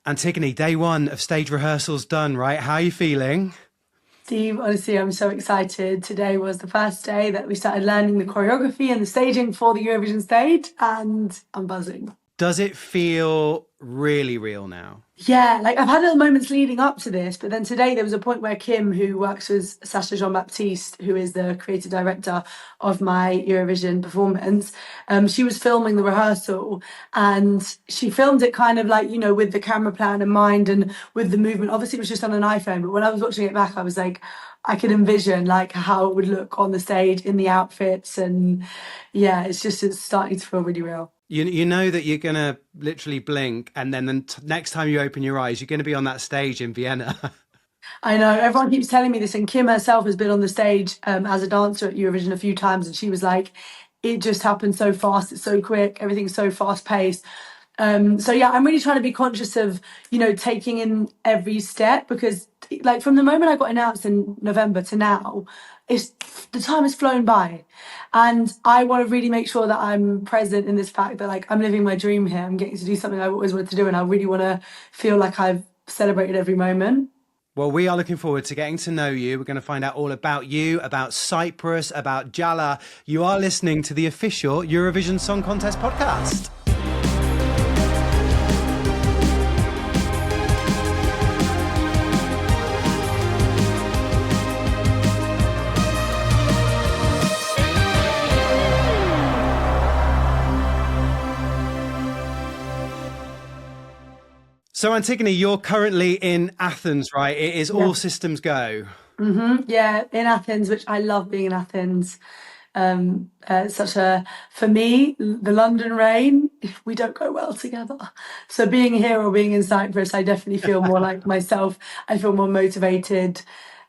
Antigoni, day one of stage rehearsals done, right? How are you feeling? Steve, honestly, I'm so excited. Today was the first day that we started learning the choreography and the staging for the Eurovision stage, and I'm buzzing. Does it feel really real now? Yeah, like I've had little moments leading up to this, but then today there was a point where Kim, who works with Sacha Jean-Baptiste, who is the creative director of my Eurovision performance, she was filming the rehearsal and she filmed it kind of like, you know, with the camera plan in mind and with the movement. Obviously, it was just on an iPhone, but when I was watching it back, I was like, I could envision like how it would look on the stage in the outfits. And yeah, it's starting to feel really real. You know that you're going to literally blink and then the next time you open your eyes, you're going to be on that stage in Vienna. I know, everyone keeps telling me this, and Kim herself has been on the stage as a dancer at Eurovision a few times, and she was like, it just happened so fast, it's so quick, everything's so fast paced. So yeah, I'm really trying to be conscious of, you know, taking in every step, because like from the moment I got announced in November to now, the time has flown by, and I want to really make sure that I'm present in this fact that like I'm living my dream here. I'm getting to do something I've always wanted to do, and I really want to feel like I've celebrated every moment. Well, we are looking forward to getting to know you. We're going to find out all about you, about Cyprus, about Jala. You are listening to the official Eurovision Song Contest Podcast. So Antigoni, you're currently in Athens, right? It is all systems go. Yeah, in Athens, which I love being in Athens. For me, the London rain, we don't go well together. So being here or being in Cyprus, I definitely feel more like myself. I feel more motivated.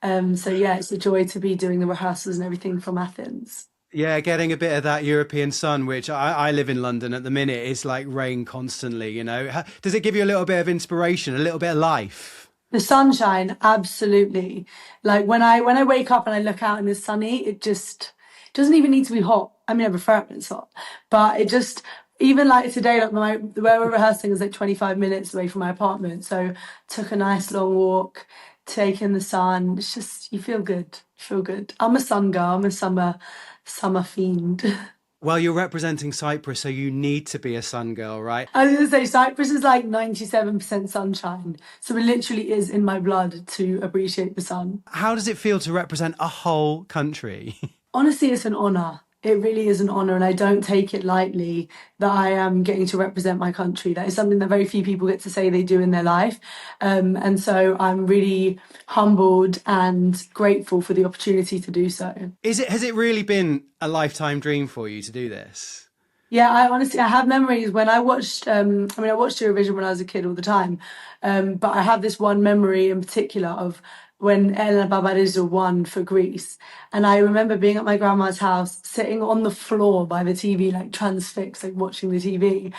So yeah, it's a joy to be doing the rehearsals and everything from Athens. Yeah, getting a bit of that European sun, which I live in London at the minute, is like rain constantly, you know. Does it give you a little bit of inspiration, a little bit of life? The sunshine, absolutely. Like when I wake up and I look out and it's sunny, it just doesn't even need to be hot. I mean, I prefer it when it's hot, but it just, even like today, like where we're rehearsing is like 25 minutes away from my apartment. So took a nice long walk, taking the sun. It's just, you feel good. You feel good. I'm a sun girl. I'm a summer fiend. Well, you're representing Cyprus, so you need to be a sun girl, right? I was going to say, Cyprus is like 97% sunshine. So it literally is in my blood to appreciate the sun. How does it feel to represent a whole country? Honestly, it's an honour. It really is an honour, and I don't take it lightly that I am getting to represent my country. That is something that very few people get to say they do in their life. And so I'm really humbled and grateful for the opportunity to do so. Has it really been a lifetime dream for you to do this? Yeah, I have memories when I watched, I watched Eurovision when I was a kid all the time. But I have this one memory in particular of when Elena Barbarizzo won for Greece. And I remember being at my grandma's house, sitting on the floor by the TV, like transfixed, like watching the TV.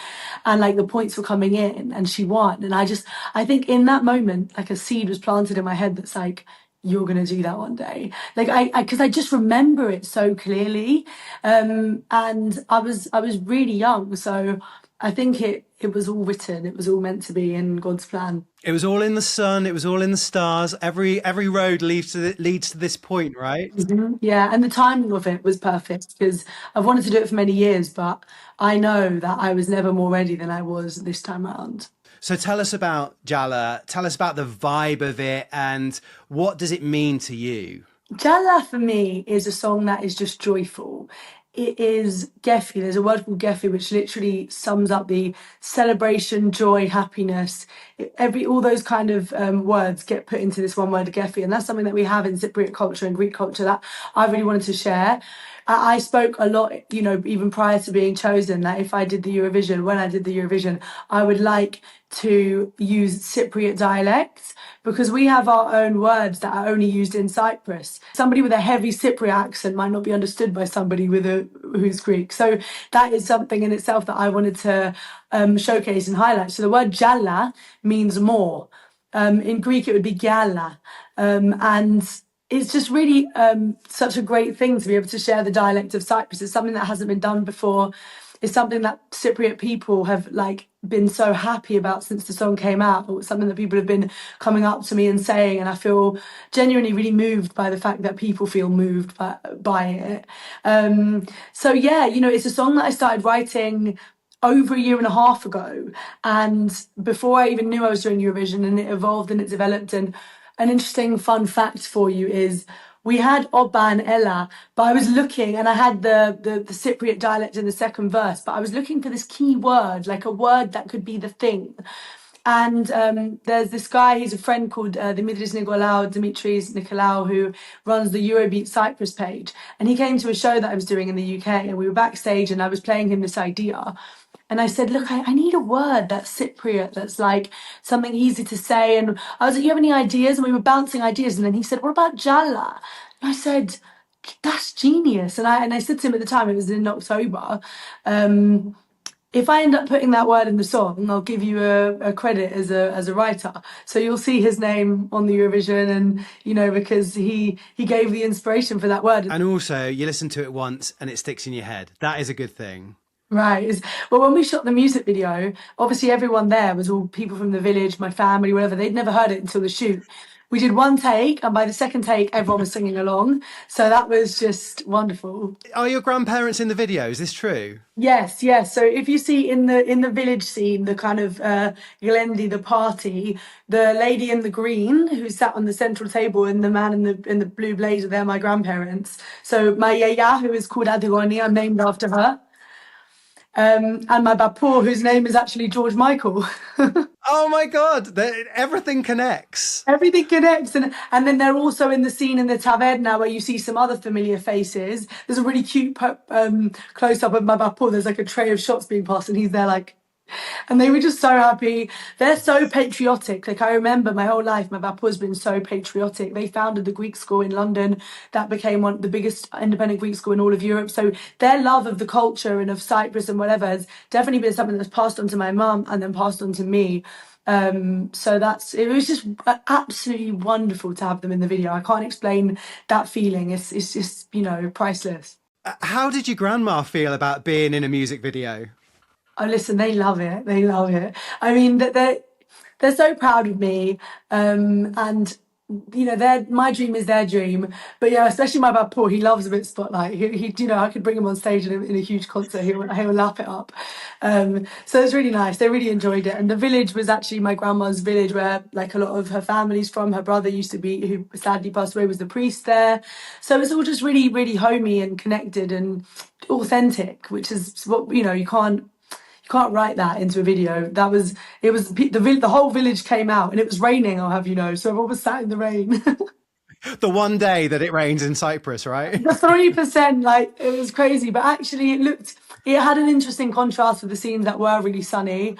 And like the points were coming in and she won. And I think in that moment, like a seed was planted in my head that's like, you're going to do that one day. Like because I just remember it so clearly. And I was really young. So I think it was all written. It was all meant to be in God's plan. It was all in the sun. It was all in the stars. Every road leads to this point, right? Mm-hmm. Yeah, and the timing of it was perfect because I've wanted to do it for many years, but I know that I was never more ready than I was this time around. So tell us about Jala. Tell us about the vibe of it and what does it mean to you? Jalla for me is a song that is just joyful. It is Gefi. There's a word called Gefi, which literally sums up the celebration, joy, happiness. All those kind of words get put into this one word, Gefi, and that's something that we have in Cypriot culture and Greek culture that I really wanted to share. I spoke a lot, you know, even prior to being chosen, that if I did the Eurovision, when I did the Eurovision, I would like to use Cypriot dialects because we have our own words that are only used in Cyprus. Somebody with a heavy Cypriot accent might not be understood by somebody who's Greek. So that is something in itself that I wanted to showcase and highlight. So the word Jalla means more. In Greek, it would be Jala. And it's just really such a great thing to be able to share the dialect of Cyprus. It's something that hasn't been done before. It's something that Cypriot people have like been so happy about since the song came out. It's something that people have been coming up to me and saying, and I feel genuinely really moved by the fact that people feel moved by it. So yeah, it's a song that I started writing over a year and a half ago, and before I even knew I was doing Eurovision, and it evolved and it developed. And an interesting fun fact for you is we had Oba and Ella, but I was looking, and I had the Cypriot dialect in the second verse, but I was looking for this key word, like a word that could be the thing. And there's this guy, he's a friend called Dimitris Nicolaou, who runs the Eurobeat Cyprus page. And he came to a show that I was doing in the UK, and we were backstage, and I was playing him this idea. And I said, look, I need a word that's Cypriot, that's like something easy to say. And I was like, you have any ideas? And we were bouncing ideas. And then he said, what about Jalla? And I said, that's genius. And I said to him at the time, it was in October, if I end up putting that word in the song, I'll give you a credit as a writer. So you'll see his name on the Eurovision, and because he gave the inspiration for that word. And also, you listen to it once and it sticks in your head. That is a good thing. Right. Well, when we shot the music video, obviously everyone there was all people from the village, my family, whatever. They'd never heard it until the shoot. We did one take, and by the second take, everyone was singing along. So that was just wonderful. Are your grandparents in the video? Is this true? Yes. So if you see in the village scene, the kind of Glendi, the party, the lady in the green who sat on the central table, and the man in the blue blazer, they're my grandparents. So my yaya, who is called Antigoni, I'm named after her. And my Bapur, whose name is actually George Michael. Oh my God, everything connects. Everything connects. And then they're also in the scene in the taverna where you see some other familiar faces. There's a really cute close-up of my Bapur. There's like a tray of shots being passed, and he's there like... And they were just so happy. They're so patriotic. Like, I remember my whole life, my Bapur's been so patriotic. They founded the Greek school in London. That became the biggest independent Greek school in all of Europe. So their love of the culture and of Cyprus and whatever has definitely been something that's passed on to my mum and then passed on to me. So it was just absolutely wonderful to have them in the video. I can't explain that feeling. It's just, priceless. How did your grandma feel about being in a music video? Oh, listen, they love it. They love it. I mean, they're so proud of me. And, my dream is their dream. But yeah, especially my Bapur, he loves a bit spotlight. He I could bring him on stage in a huge concert. He'll lap it up. So it's really nice. They really enjoyed it. And the village was actually my grandma's village, where like a lot of her family's from. Her brother used to be, who sadly passed away, was the priest there. So it's all just really, really homey and connected and authentic, which is what, you can't write that into a video. The whole village came out, and it was raining, I'll have you know, so everyone was sat in the rain. The one day that it rains in Cyprus, right? The 3%, it was crazy, but actually it had an interesting contrast with the scenes that were really sunny.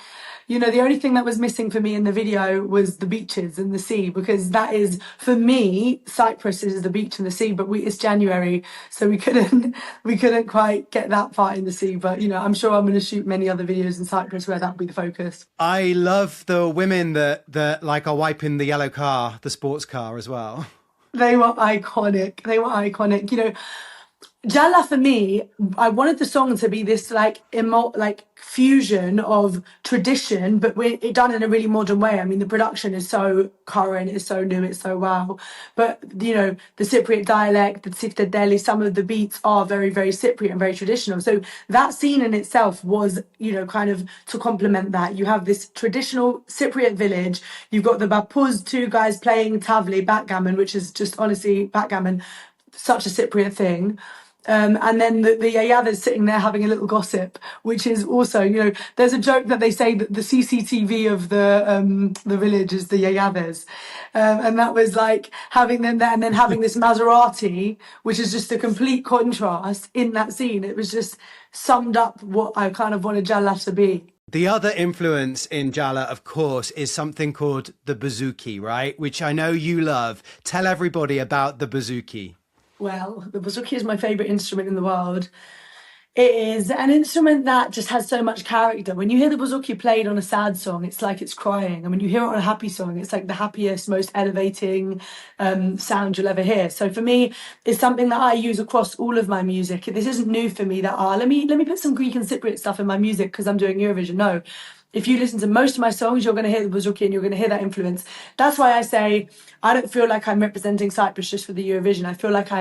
The only thing that was missing for me in the video was the beaches and the sea, because that is, for me, Cyprus is the beach and the sea, but it's January, so we couldn't quite get that part in the sea. But, I'm sure I'm going to shoot many other videos in Cyprus where that'll be the focus. I love the women that are wiping the yellow car, the sports car as well. They were iconic. Jala, for me, I wanted the song to be this fusion of tradition, but it done in a really modern way. I mean, the production is so current, it's so new, it's so wow. But the Cypriot dialect, the Tsiftadeli, some of the beats are very, very Cypriot and very traditional. So that scene in itself was, kind of to complement that. You have this traditional Cypriot village. You've got the Bapuz, two guys playing tavli, backgammon, which is just honestly backgammon, such a Cypriot thing. And then the Yayavas sitting there having a little gossip, which is also, there's a joke that they say that the CCTV of the village is the Yayavas. And that was like having them there and then having this Maserati, which is just a complete contrast in that scene. It was just summed up what I kind of wanted Jala to be. The other influence in Jala, of course, is something called the Bazooki, right? Which I know you love. Tell everybody about the Bazooki. Well, the Bazooki is my favourite instrument in the world. It is an instrument that just has so much character. When you hear the Bazooki played on a sad song, it's like it's crying. And when you hear it on a happy song, it's like the happiest, most elevating sound you'll ever hear. So for me, it's something that I use across all of my music. This isn't new for me that, let me put some Greek and Cypriot stuff in my music because I'm doing Eurovision. No. if you listen to most of my songs, you're going to hear the Bazooki and you're going to hear that influence. That's why I say I don't feel like I'm representing Cyprus just for the Eurovision. I feel like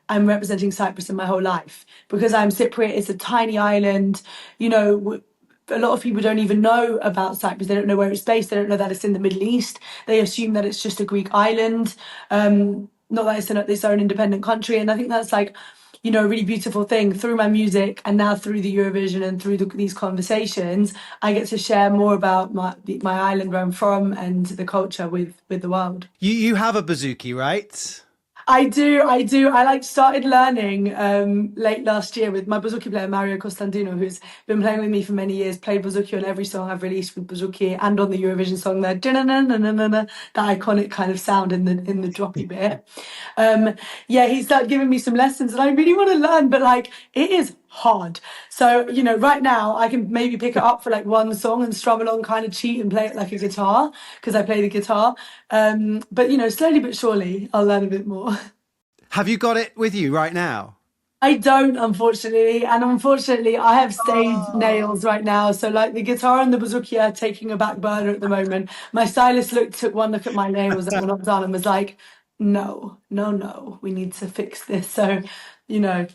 I'm representing Cyprus in my whole life because I'm Cypriot. It's a tiny island, you know. A lot of people don't even know about Cyprus. They don't know where it's based. They don't know that it's in the Middle East. They assume that it's just a Greek island, not that it's its own independent country. And I think that's like, you know, a really beautiful thing. Through my music and now through the Eurovision and through these conversations, I get to share more about my island where I'm from and the culture with the world. You have a Bazooki, right? I do. I like started learning late last year with my Bazooki player Mario Costantino, who's been playing with me for many years. Played Bazooki on every song I've released with Bazooki, and on the Eurovision song there, that iconic kind of sound in the droppy bit. Yeah, he started giving me some lessons, and I really want to learn, but like it is hard. So, you know, right now I can maybe pick it up for like one song and strum along, kind of cheat and play it like a guitar because I play the guitar. But, you know, slowly but surely I'll learn a bit more. Have you got it with you right now? I don't, unfortunately. And unfortunately, I have stage nails right now. So, like, the guitar and the Bazooki are taking a back burner at the moment. My stylist took one look at my nails that were not done and was like, no, we need to fix this. So, you know,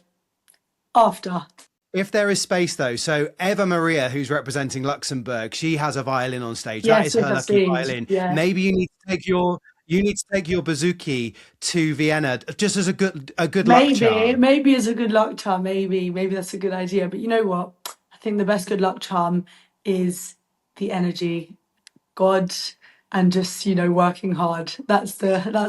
after. If there is space, though, so Eva Maria, who's representing Luxembourg, she has a violin on stage. That is her lucky violin. Yeah. Maybe you need to take your Bazooki to Vienna just as a good luck charm. Maybe as a good luck charm. Maybe that's a good idea. But you know what? I think the best good luck charm is the energy, God, and just, you know, working hard. That's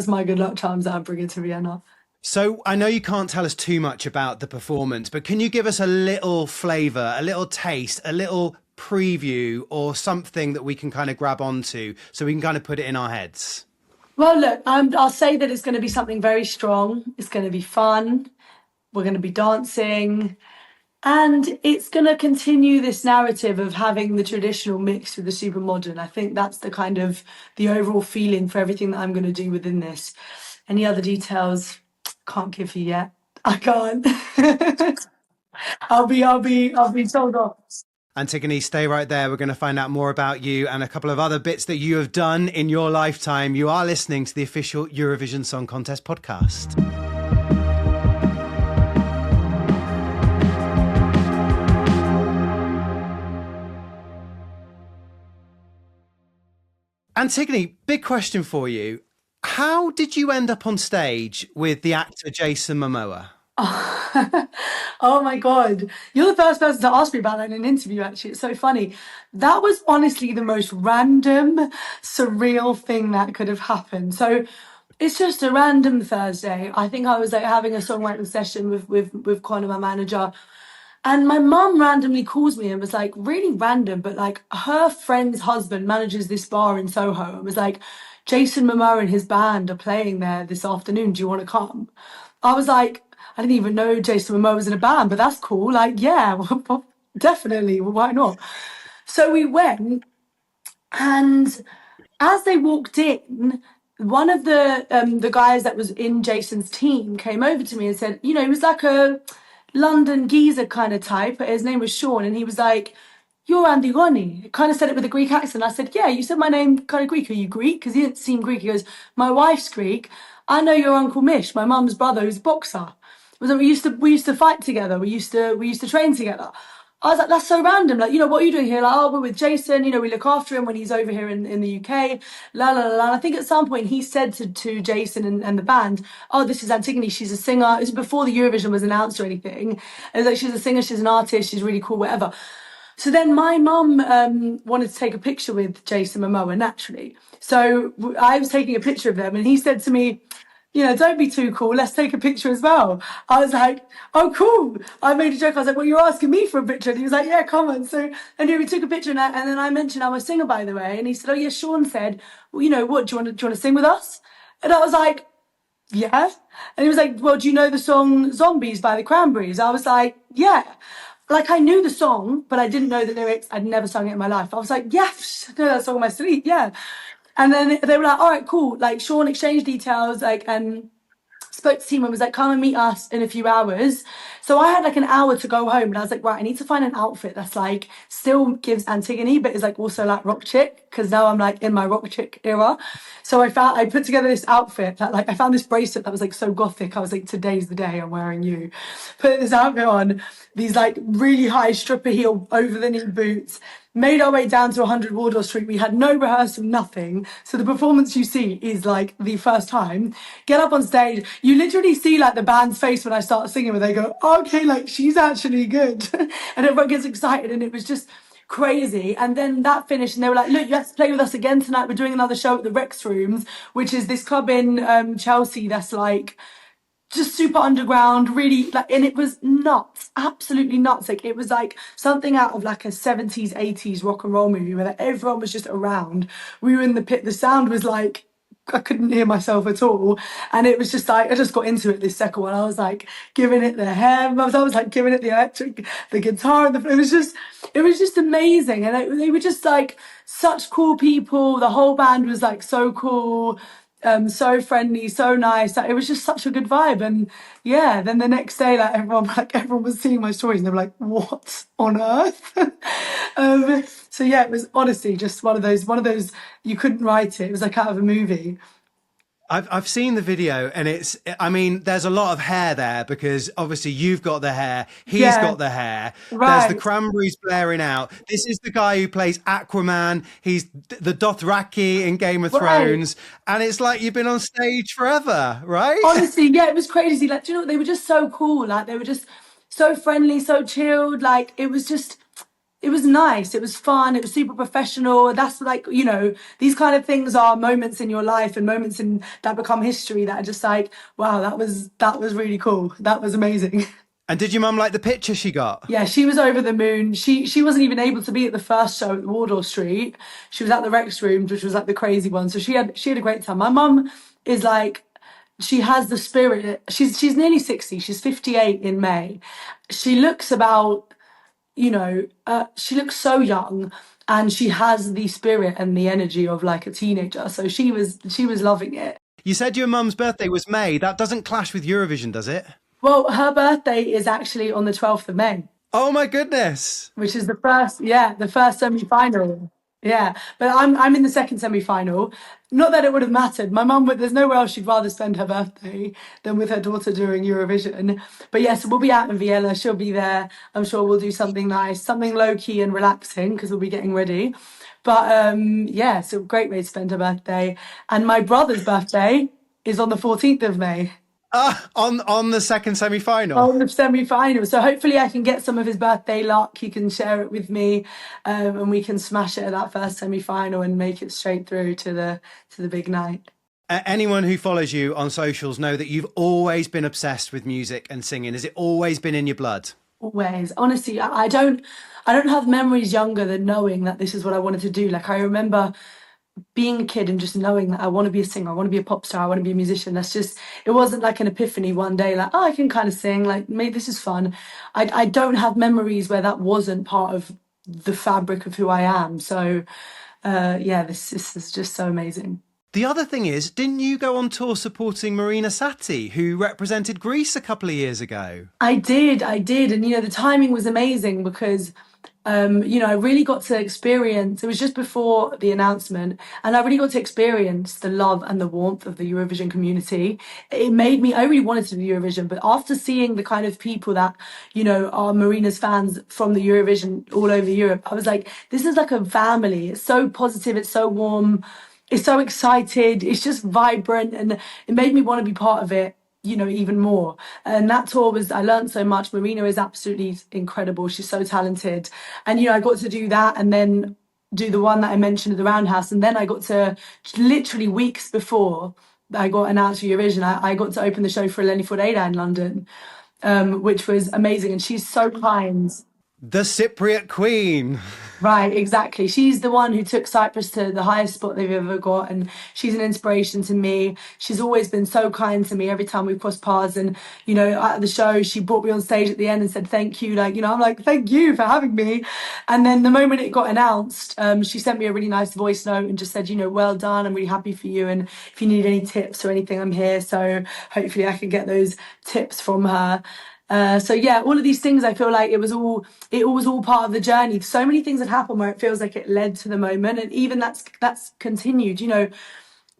my good luck charms that I'm bringing to Vienna. So I know you can't tell us too much about the performance, but can you give us a little flavour, a little taste, a little preview or something that we can kind of grab onto so we can kind of put it in our heads? Well, look, I'll say that it's going to be something very strong. It's going to be fun. We're going to be dancing. And it's going to continue this narrative of having the traditional mixed with the super modern. I think that's the kind of the overall feeling for everything that I'm going to do within this. Any other details? Can't give you yet. I can't. I'll be told off. Antigoni, stay right there. We're going to find out more about you and a couple of other bits that you have done in your lifetime. You are listening to the official Eurovision Song Contest podcast. Antigoni, big question for you. How did you end up on stage with the actor Jason Momoa? Oh my God. You're the first person to ask me about that in an interview, actually. It's so funny. That was honestly the most random, surreal thing that could have happened. So it's just a random Thursday. I think I was like having a songwriting session with Connor, my manager. And my mum randomly calls me and was like, really random, but like her friend's husband manages this bar in Soho and was like, Jason Momoa and his band are playing there this afternoon. Do you want to come? I was like, I didn't even know Jason Momoa was in a band, but that's cool. Like, yeah, definitely. Well, why not? So we went, and as they walked in, one of the guys that was in Jason's team came over to me and said, you know, he was like a London geezer kind of type. His name was Sean, and he was like, you're Antigoni. Kind of said it with a Greek accent. I said, yeah, you said my name kind of Greek. Are you Greek? Because he didn't seem Greek. He goes, my wife's Greek. I know your Uncle Mish, my mum's brother, who's a boxer. We used to fight together. We used to train together. I was like, that's so random. Like, you know, what are you doing here? Like, oh, we're with Jason. You know, we look after him when he's over here in the UK. La la la. And I think at some point he said to Jason and the band, oh, this is Antigoni. She's a singer. This is before the Eurovision was announced or anything. And it's like, she's a singer. She's an artist. She's really cool, whatever. So then my mum wanted to take a picture with Jason Momoa, naturally. So I was taking a picture of them and he said to me, you know, don't be too cool. Let's take a picture as well. I was like, oh, cool. I made a joke. I was like, well, you're asking me for a picture. And he was like, yeah, come on. So anyway, we took a picture and then I mentioned I'm a singer, by the way. And he said, oh, yeah, Sean said, well, you know what, do you want to sing with us? And I was like, yeah. And he was like, well, do you know the song Zombies by the Cranberries? I was like, yeah. Like, I knew the song, but I didn't know the lyrics. I'd never sung it in my life. I was like, yes, I know that song in my sleep, yeah. And then they were like, all right, cool. Like, Sean exchanged details, like, and spoke to Timo and was like, come and meet us in a few hours. So I had like an hour to go home, and I was like, right, I need to find an outfit that's like still gives Antigoni, but is like also like rock chick, because now I'm like in my rock chick era. So I put together this outfit that like I found this bracelet that was like so gothic. I was like, today's the day I'm wearing you. Put this outfit on, these like really high stripper heel over the knee boots. Made our way down to 100 Wardour Street. We had no rehearsal, nothing. So the performance you see is like the first time. Get up on stage. You literally see like the band's face when I start singing, where they go, okay, like she's actually good. And everyone gets excited, and it was just crazy. And then that finished, and they were like, look, you have to play with us again tonight. We're doing another show at the Rex Rooms, which is this club in Chelsea that's like just super underground, really like, and it was nuts, absolutely nuts. Like it was like something out of like a 70s, 80s rock and roll movie where like, everyone was just around. We were in the pit, the sound was like, I couldn't hear myself at all. And it was just like, I just got into it this second one. I was like giving it the hem, I was like giving it the electric, the guitar, and it was just amazing. And they were just like such cool people. The whole band was like so cool. So friendly, so nice. Like, it was just such a good vibe. And yeah, then the next day, like everyone was seeing my stories, and they were like, "What on earth?" So yeah, it was honestly just one of those you couldn't write it. It was like out of a movie. I've seen the video, and I mean, there's a lot of hair there, because obviously you've got the hair, he's got the hair. Right. There's the Cranberries blaring out. This is the guy who plays Aquaman. He's the Dothraki in Game of Thrones. And it's like you've been on stage forever, right? Honestly, yeah, it was crazy. Like, do you know what? They were just so cool. Like, they were just so friendly, so chilled. Like, it was nice. It was fun. It was super professional. That's like, you know, these kind of things are moments in your life and moments that become history that are just like, wow, that was really cool. That was amazing. And did your mum like the picture she got? Yeah, she was over the moon. She wasn't even able to be at the first show at Wardour Street. She was at the Rex Rooms, which was like the crazy one. So she had a great time. My mum is like, she has the spirit. She's nearly 60. She's 58 in May. She looks about, you know, she looks so young, and she has the spirit and the energy of like a teenager. So she was loving it. You said your mum's birthday was May. That doesn't clash with Eurovision, does it? Well, her birthday is actually on the 12th of May. Oh my goodness. Which is the first semi-final. Yeah, but I'm in the second semi-final. Not that it would have mattered. My mum there's nowhere else she'd rather spend her birthday than with her daughter during Eurovision. But yes, we'll be out in Vienna. She'll be there. I'm sure we'll do something nice, something low-key and relaxing, because we'll be getting ready. But yeah, it's a great way to spend her birthday. And my brother's birthday is on the 14th of May. On the second semi-final? On the semi-final. So hopefully I can get some of his birthday luck. He can share it with me, and we can smash it at that first semi-final and make it straight through to the big night. Anyone who follows you on socials know that you've always been obsessed with music and singing. Has it always been in your blood? Always. Honestly, I don't have memories younger than knowing that this is what I wanted to do. Like, I remember being a kid and just knowing that I want to be a singer, I want to be a pop star, I want to be a musician. It wasn't like an epiphany one day, like, oh, I can kind of sing, like, maybe this is fun. I don't have memories where that wasn't part of the fabric of who I am. So, yeah, this is just so amazing. The other thing is, didn't you go on tour supporting Marina Satti, who represented Greece a couple of years ago? I did. And, you know, the timing was amazing because you know, I really got to experience, it was just before the announcement, and I really got to experience the love and the warmth of the Eurovision community. I really wanted to do Eurovision, but after seeing the kind of people that, you know, are Marina's fans from the Eurovision all over Europe, I was like, this is like a family. It's so positive, it's so warm, it's so excited, it's just vibrant, and it made me want to be part of it, you know, even more. And that tour I learned so much. Marina is absolutely incredible. She's so talented. And, you know, I got to do that and then do the one that I mentioned at the Roundhouse. And then I got to, literally weeks before I got announced for Eurovision, I got to open the show for Eleni Foureira in London, which was amazing. And she's so kind. The Cypriot queen. Right, exactly. She's the one who took Cyprus to the highest spot they've ever got, and she's an inspiration to me. She's always been so kind to me every time we've crossed paths. And at the show, she brought me on stage at the end and said thank you. I'm like, thank you for having me. And then the moment it got announced, she sent me a really nice voice note and just said, well done. I'm really happy for you, and if you need any tips or anything, I'm here. So hopefully, I can get those tips from her. So yeah, all of these things, I feel like it was all part of the journey. So many things had happened where it feels like it led to the moment, and even that's continued.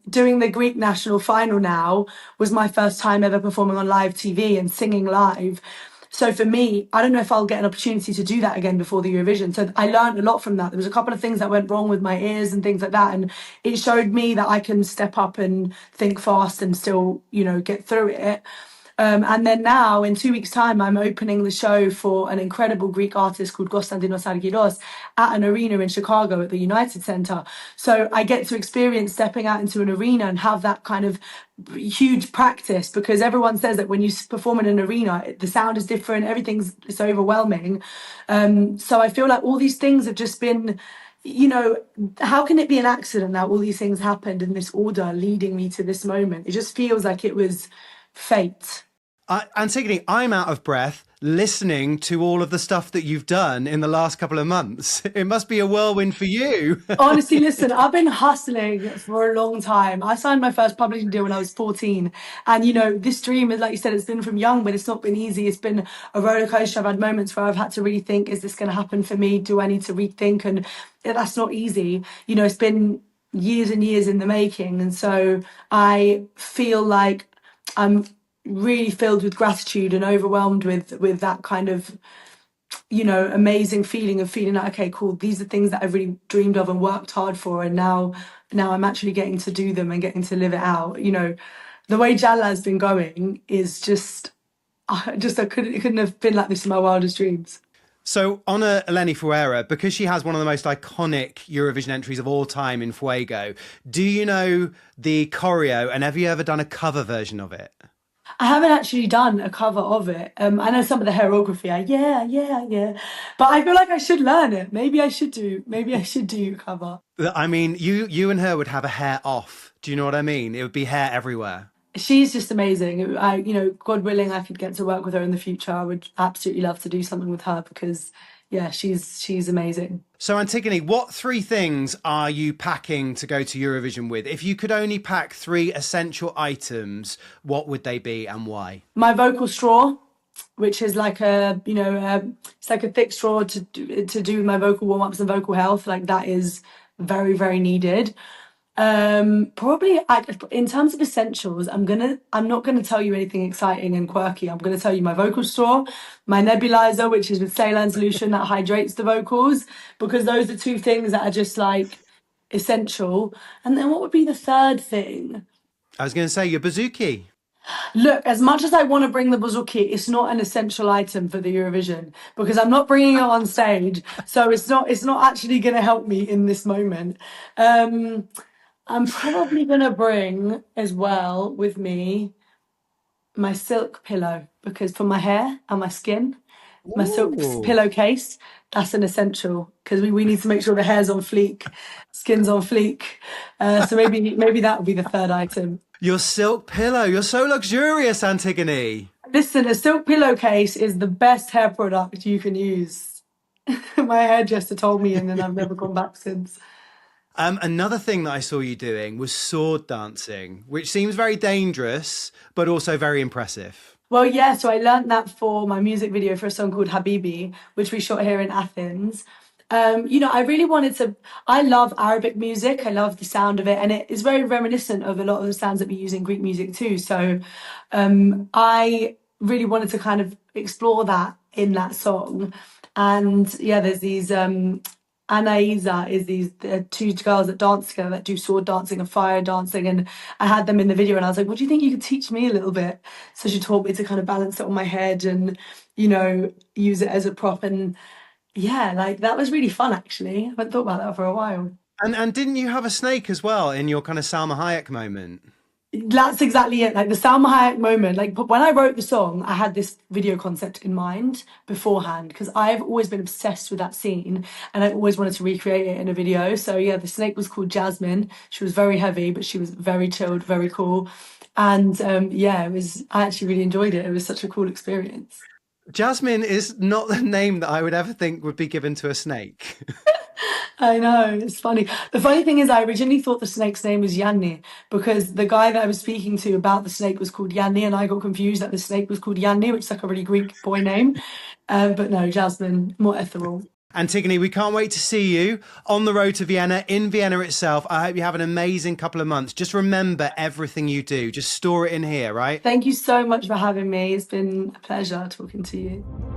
Doing the Greek national final now was my first time ever performing on live TV and singing live. So for me, I don't know if I'll get an opportunity to do that again before the Eurovision. So I learned a lot from that. There was a couple of things that went wrong with my ears and things like that, and it showed me that I can step up and think fast and still, get through it. And then now, in 2 weeks' time, I'm opening the show for an incredible Greek artist called Konstantinos Argyros at an arena in Chicago at the United Center. So I get to experience stepping out into an arena and have that kind of huge practice, because everyone says that when you perform in an arena, the sound is different, it's overwhelming. So I feel like all these things have just been... how can it be an accident that all these things happened in this order leading me to this moment? It just feels like it was fate. Antigoni, I'm out of breath listening to all of the stuff that you've done in the last couple of months. It must be a whirlwind for you. Honestly, listen, I've been hustling for a long time. I signed my first publishing deal when I was 14. And, this dream, like you said, it's been from young, but it's not been easy. It's been a roller coaster. I've had moments where I've had to really think, is this going to happen for me? Do I need to rethink? And that's not easy. It's been years and years in the making. And so I feel like I'm really filled with gratitude and overwhelmed with that kind of amazing feeling of feeling like, okay, cool, these are things that I've really dreamed of and worked hard for, and now I'm actually getting to do them and getting to live it out. The way Jala has been going is it couldn't have been like this in my wildest dreams. So Honor Eleni Fuera, because she has one of the most iconic Eurovision entries of all time in Fuego, do you know the choreo, and have you ever done a cover version of it? I haven't actually done a cover of it. I know some of the choreography. Yeah. But I feel like I should learn it. Maybe I should do a cover. I mean, you and her would have a hair off. Do you know what I mean? It would be hair everywhere. She's just amazing. God willing, I could get to work with her in the future. I would absolutely love to do something with her because, yeah, she's amazing. So Antigoni, what 3 things are you packing to go to Eurovision with? If you could only pack 3 essential items, what would they be and why? My vocal straw, which is like it's like a thick straw to do my vocal warm-ups and vocal health. Like that is very, very needed. Probably in terms of essentials, I'm not gonna tell you anything exciting and quirky. I'm gonna tell you my vocal straw, my nebulizer, which is with saline solution that hydrates the vocals, because those are 2 things that are just like essential. And then what would be the third thing? I was going to say your Bazooki. Look, as much as I want to bring the Bazooki, it's not an essential item for the Eurovision because I'm not bringing it on stage, so it's not actually going to help me in this moment. I'm probably going to bring as well with me my silk pillow, because for my hair and my skin, my silk pillowcase, that's an essential, because we need to make sure the hair's on fleek, skin's on fleek. So maybe that would be the third item. Your silk pillow. You're so luxurious, Antigoni. Listen, a silk pillowcase is the best hair product you can use. My hairdresser told me, and then I've never gone back since. Another thing that I saw you doing was sword dancing, which seems very dangerous, but also very impressive. Well, yeah, so I learned that for my music video for a song called Habibi, which we shot here in Athens. I really wanted to... I love Arabic music. I love the sound of it. And it is very reminiscent of a lot of the sounds that we use in Greek music too. So I really wanted to kind of explore that in that song. And yeah, there's these... Anaisa is these 2 girls that dance together that do sword dancing and fire dancing, and I had them in the video and I was like, what do you think you could teach me a little bit? So she taught me to kind of balance it on my head and use it as a prop, and yeah, like that was really fun actually. I haven't thought about that for a while. And didn't you have a snake as well in your kind of Salma Hayek moment? That's exactly it. Like the Salma Hayek moment. Like when I wrote the song, I had this video concept in mind beforehand because I've always been obsessed with that scene and I always wanted to recreate it in a video. So yeah, the snake was called Jasmine. She was very heavy, but she was very chilled, very cool. And yeah, it was. I actually really enjoyed it. It was such a cool experience. Jasmine is not the name that I would ever think would be given to a snake. I know, it's funny. The funny thing is, I originally thought the snake's name was Yanni because the guy that I was speaking to about the snake was called Yanni, and I got confused that the snake was called Yanni, which is like a really Greek boy name. But no, Jasmine, more ethereal. Antigoni, we can't wait to see you on the road to Vienna, in Vienna itself. I hope you have an amazing couple of months. Just remember everything you do. Just store it in here, right? Thank you so much for having me. It's been a pleasure talking to you.